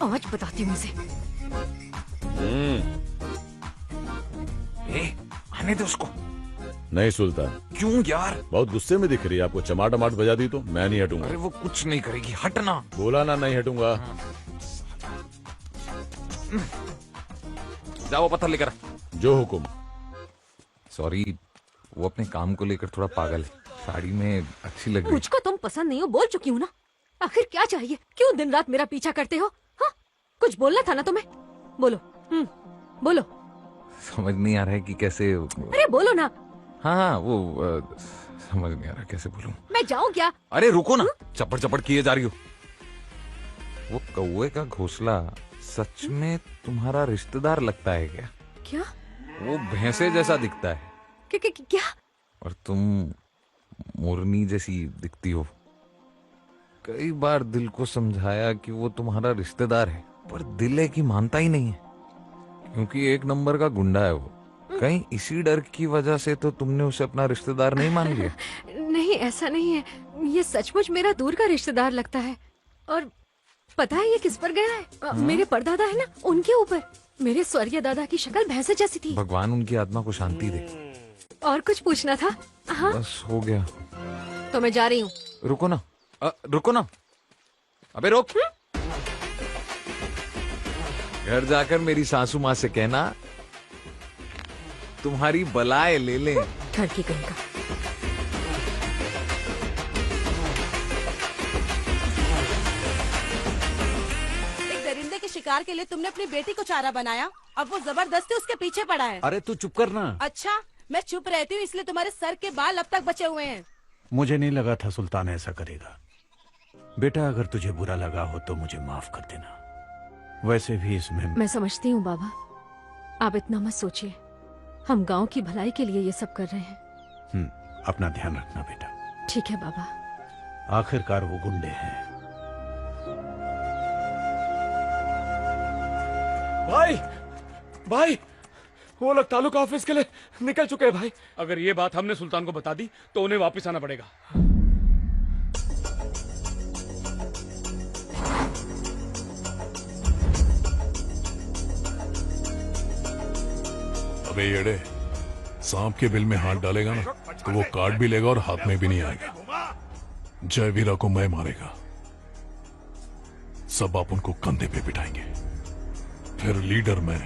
आज बताती हूँ उसे। आने दो उसको। नहीं सुल्तान। क्यों यार? बहुत गुस्से में दिख रही है आपको। चमाटमाट बजा दी तो मैं नहीं हटूंगा। अरे वो कुछ नहीं करेगी, हटना। बोला ना नहीं हटूंगा। जाओ पत्थर लेकर। जो हुकुम। सॉरी, वो अपने काम को लेकर थोड़ा पागल है। साड़ी में अच्छी लग रही। मुझको तुम पसंद नहीं हो, बोल चुकी हूँ ना। आखिर क्या चाहिए? क्यों दिन रात मेरा पीछा करते हो? हाँ, कुछ बोलना था ना तुम्हें। बोलो। बोलो। समझ नहीं आ रहा है कि कैसे। अरे बोलो ना। हाँ वो समझ नहीं आ रहा कैसे बोलूं। मैं जाऊं क्या? अरे रुको ना, चपड़ चपड़ किए जा रही हो। वो कौवे का घोंसला सच में तुम्हारा रिश्तेदार लगता है क्या? क्या? वो भैंसे जैसा दिखता है। क्या? और तुम मोरनी जैसी दिखती हो। कई बार दिल को समझाया कि वो तुम्हारा रिश्तेदार है, पर दिल है कि मानता ही नहीं है, क्योंकि एक नंबर का गुंडा है वो। कहीं इसी डर की वजह से तो तुमने उसे अपना रिश्तेदार नहीं मान लिया? नहीं, ऐसा नहीं है। ये सचमुच मेरा दूर का रिश्तेदार लगता है। और पता है ये किस पर गया है? मेरे परदादा है ना, उनके ऊपर। मेरे स्वर्गीय दादा की शक्ल भैंसे जैसी थी। भगवान उनकी आत्मा को शांति दे। और कुछ पूछना था? हाँ बस हो गया। तो मैं जा रही हूँ। रुको ना, रुको ना। अबे रोक। घर जाकर मेरी सासू माँ से कहना तुम्हारी बलाए ले लें। घर की गंगा। एक दरिंदे के शिकार के लिए तुमने अपनी बेटी को चारा बनाया, अब वो जबरदस्ती उसके पीछे पड़ा है। अरे तू चुप करना। अच्छा, मैं चुप रहती हूँ इसलिए तुम्हारे सर के बाल अब तक बचे हुए हैं। मुझे नहीं लगा था सुल्तान ऐसा करेगा। बेटा अगर तुझे बुरा लगा हो तो मुझे माफ कर देना। वैसे भी इसमें मैं समझती हूँ बाबा, आप इतना मत सोचिए। हम गांव की भलाई के लिए ये सब कर रहे हैं। अपना ध्यान रखना बेटा। ठीक है बाबा। आखिरकार वो गुंडे हैं। भाई भाई, वो लोग तालुका ऑफिस के लिए निकल चुके हैं भाई। अगर ये बात हमने सुल्तान को बता दी तो उन्हें वापस आना पड़ेगा। अबे येड़े, सांप के बिल में हाथ डालेगा ना तो वो काट भी लेगा और हाथ में भी नहीं आएगा। जयवीरा को मैं मारेगा, सब आप उनको कंधे पे बिठाएंगे, फिर लीडर मैं।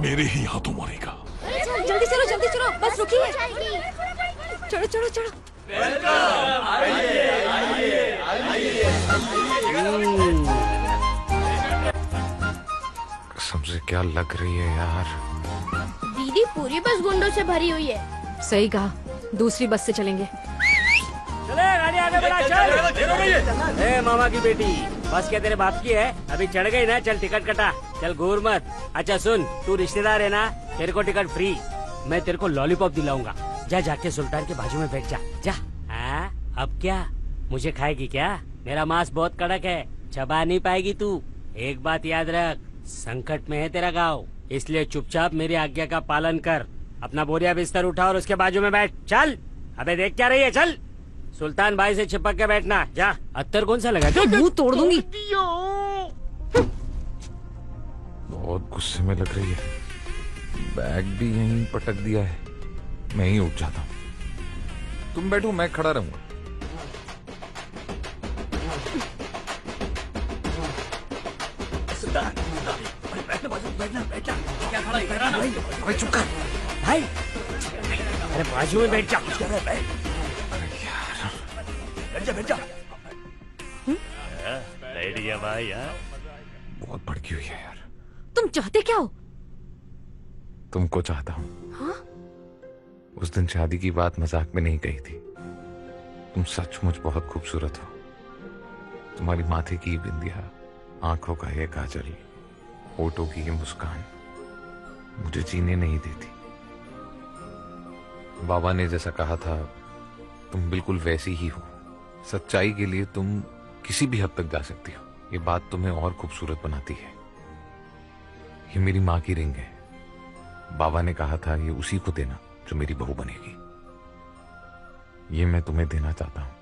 मेरे ही हाथों मारेगा। जल्दी चलो, बस रुकिए। चढ़ो चढ़ो चढ़ो। कसम से क्या लग रही है यार। दीदी पूरी बस गुंडों से भरी हुई है। सही कहा, दूसरी बस से चलेंगे। चले गाड़ी आगे बढ़ा, चल। ए मामा की बेटी, बस क्या तेरे बाप की है? अभी चढ़ गई ना, चल टिकट कटा, चल घूर मत। अच्छा सुन, तू रिश्तेदार है ना, तेरे को टिकट फ्री। मैं तेरे को लॉलीपॉप दिलाऊंगा, जा जाके सुल्तान के बाजू में बैठ जा, जा। अब क्या मुझे खाएगी क्या? मेरा मांस बहुत कड़क है, चबा नहीं पाएगी तू। एक बात याद रख, संकट में है तेरा गाँव, इसलिए चुपचाप मेरी आज्ञा का पालन कर। अपना बोरिया बिस्तर उठा और उसके बाजू में बैठ, चल। अबे देख क्या रही है, चल। सुल्तान भाई से चिपक के बैठना, जा। अत्तर कौन सा लगा? मुंह तोड़ दूंगी। बहुत गुस्से में लग रही है। बैग भी यहीं पटक दिया है, मैं ही उठ जाता हूँ। तुम बैठो, मैं खड़ा रहूंगा। भाई चुप कर भाई, अरे बाजू में बैठ जा। बैठ जा। बैठ गया भाई यार। बहुत भड़की हुई है यार। तुम चाहते क्या हो? तुमको चाहता हूँ। हाँ? उस दिन शादी की बात मजाक में नहीं कही थी। तुम सचमुच बहुत खूबसूरत हो। तुम्हारी माथे की बिंदिया, आंखों का ये काजल, होठों की ये मुस्कान मुझे जीने नहीं देती। बाबा ने जैसा कहा था तुम बिल्कुल वैसी ही हो। सच्चाई के लिए तुम किसी भी हद तक जा सकती हो। ये बात तुम्हें और खूबसूरत बनाती है। ये मेरी माँ की रिंग है। बाबा ने कहा था ये उसी को देना जो मेरी बहू बनेगी। ये मैं तुम्हें देना चाहता हूँ।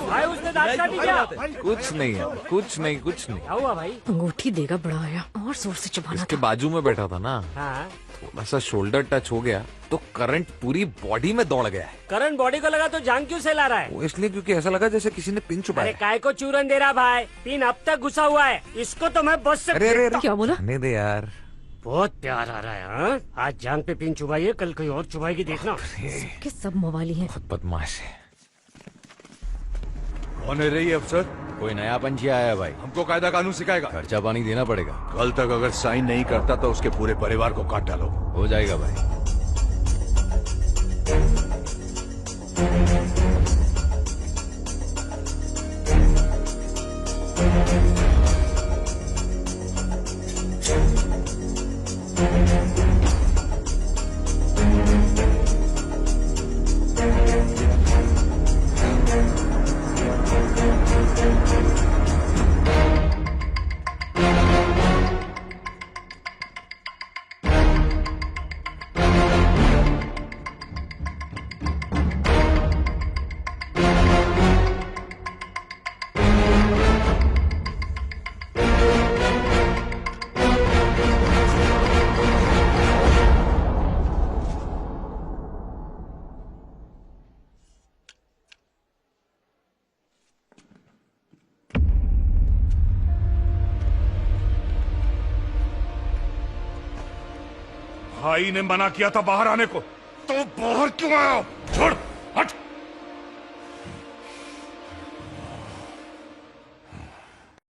भाई उसने दांत काटी क्या? कुछ नहीं है, कुछ नहीं, कुछ नहीं। क्या हुआ भाई? अंगूठी देगा बड़ा आया और जोर से चबाना इसके था। बाजू में बैठा था ना, हाँ, थोड़ा सा शोल्डर टच हो गया तो करंट पूरी बॉडी में दौड़ गया है। करंट बॉडी को लगा तो जान क्यों से ला रहा है? वो इसलिए क्योंकि ऐसा लगा जैसे किसी ने पिन अरे छुपाया। काय को चूरन दे रहा भाई? पिन अब तक घुसा हुआ है, इसको तो मैं बस से अरे अरे अरे, क्या बोला? रहने दे यार। बहुत प्यार आ रहा है। हाँ? आज जान पे पिन चुभाइए, कल कोई और चुभाएगी देखना। कि सब मवाली हैं। बहुत बदमाश है। कौन है रही अफसर? कोई नया पंछी आया है भाई। हमको कायदा कानून सिखाएगा। खर्चा पानी देना पड़ेगा। कल तक अगर साइन नहीं करता तो उसके पूरे परिवार को काट डालो। हो जाएगा भाई। भाई ने मना किया था बाहर आने को, तो बाहर क्यों आया? छोड़।